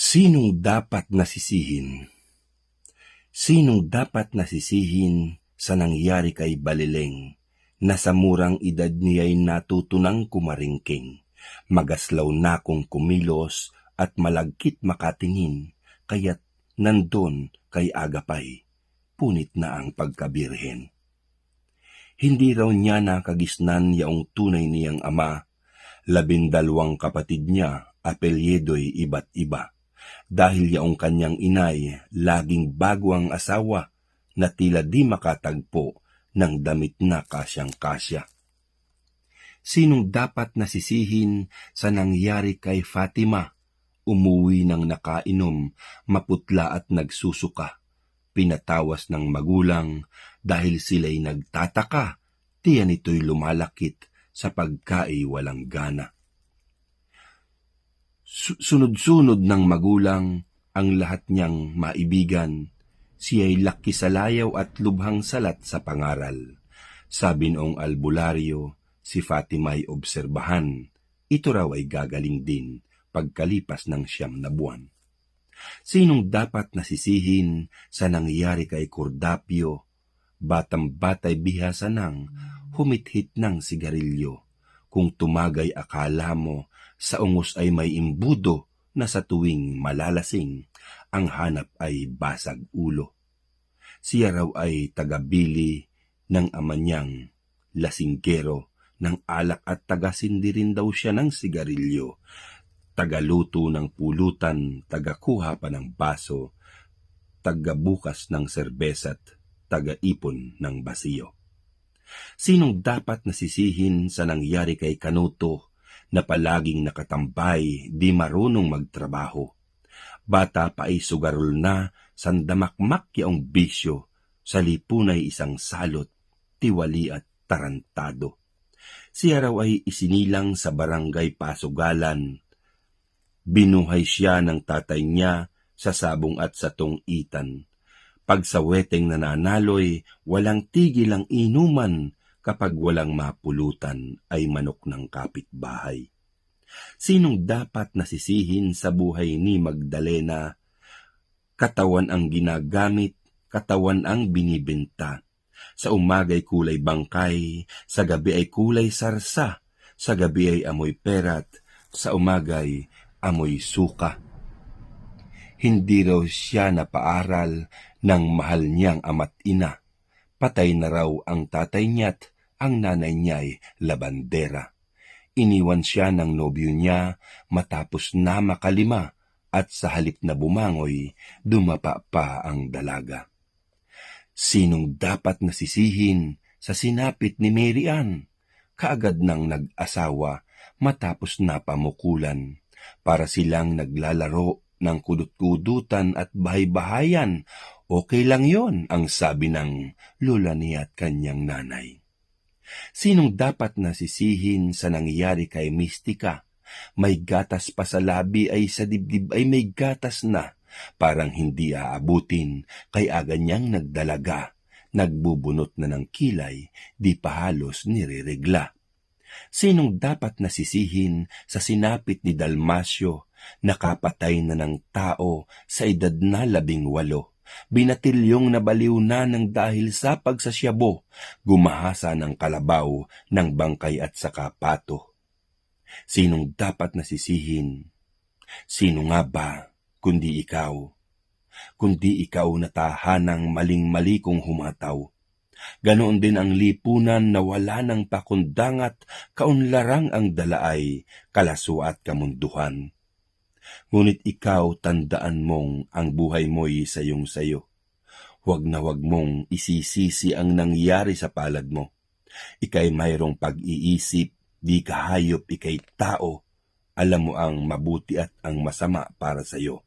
Sinong dapat nasisihin? Sinong dapat nasisihin sa nangyari kay Balileng na sa murang edad niya'y natutunang kumaringking, magaslaw na kung kumilos at malagkit makatingin, kaya't nandon kay Agapay, punit na ang pagkabirhen. Hindi raw niya nakagisnan yaong tunay niyang ama, 12 kapatid niya, apelyido'y iba't iba. Dahil yaong kanyang inay, laging bago ang asawa, na tila di makatagpo ng damit na kasyang-kasya. Sinong dapat nasisihin sa nangyari kay Fatima? Umuwi ng nakainom, maputla at nagsusuka. Pinatawas ng magulang dahil sila'y nagtataka, tiyan ito'y lumalakit sa pagkain walang gana. Sunod-sunod ng magulang ang lahat niyang maibigan, siya'y laki sa layaw at lubhang salat sa pangaral. Sabi noong albularyo, si Fatima'y obserbahan, ito raw ay gagaling din pagkalipas ng 9 na buwan. Sinong dapat nasisihin sa nangyari kay Cordapio? Batang-batay bihasa nang humithit ng sigarilyo. Kung tumagay akala mo, sa ungos ay may imbudo na sa tuwing malalasing, ang hanap ay basag ulo. Siya raw ay tagabili ng ama niyang lasinggero ng alak at tagasindi rin daw siya ng sigarilyo. Tagaluto ng pulutan, tagakuha pa ng baso, tagabukas ng serbesa't tagaipon ng basiyo. Sinong dapat nasisihin sa nangyari kay Canuto na palaging nakatambay, di marunong magtrabaho? Bata pa ay sugarol na, sandamakmak yaong bisyo, sa lipunay isang salot, tiwali at tarantado. Siya raw ay isinilang sa barangay Pasugalan. Binuhay siya ng tatay niya sa sabong at sa tungitan. Pag sa weteng nananaloy, walang tigil ang inuman, kapag walang mapulutan ay manok ng kapitbahay. Sinong dapat nasisihin sa buhay ni Magdalena? Katawan ang ginagamit, katawan ang binibenta. Sa umagay kulay bangkay, sa gabi ay kulay sarsa, sa gabi ay amoy perat, sa umagay amoy suka. Hindi raw siya napaaral ng mahal niyang ama't ina. Patay na raw ang tatay niya't ang nanay niya'y labandera. Iniwan siya ng nobyo niya matapos na makalima at sa halip na bumangoy, dumapa pa ang dalaga. Sinong dapat nasisihin sa sinapit ni Mary Ann? Kaagad nang nag-asawa matapos na pamukulan. Para silang naglalaro ng kudut-kudutan at bahay-bahayan. Okay lang yon, ang sabi ng lola niya at kanyang nanay. Sinong dapat nasisihin sa nangyari kay Mistika? May gatas pa sa labi ay sa dibdib ay may gatas na. Parang hindi aabutin, kay aga niyang nagdalaga. Nagbubunot na ng kilay, di pa halos nireregla. Sinong dapat nasisihin sa sinapit ni Dalmasio? Nakapatay na ng tao sa edad na 18. Binatilyong nabaliw na ng dahil sa pagsasyabo, gumahasa ng kalabaw ng bangkay at saka pato. Sinong dapat nasisihin? Sino nga ba kundi ikaw? Kundi ikaw na tahanang maling-mali kong humataw. Ganoon din ang lipunan na wala ng pakundangat, kaunlarang ang dalaay, kalaso at kamunduhan. Ngunit ikaw tandaan mong ang buhay mo'y sayong-sayo. Huwag na huwag mong isisisi ang nangyari sa palad mo. Ika'y mayroong pag-iisip, di ka hayop, ika'y tao. Alam mo ang mabuti at ang masama para sa'yo.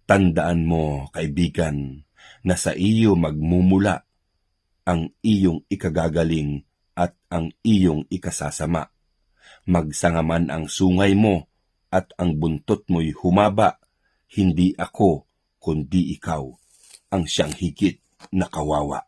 Tandaan mo, kaibigan, na sa iyo magmumula ang iyong ikagagaling at ang iyong ikasasama. Magsangaman ang sungay mo, at ang buntot mo'y humaba, hindi ako, kundi ikaw, ang siyang higit na kawawa.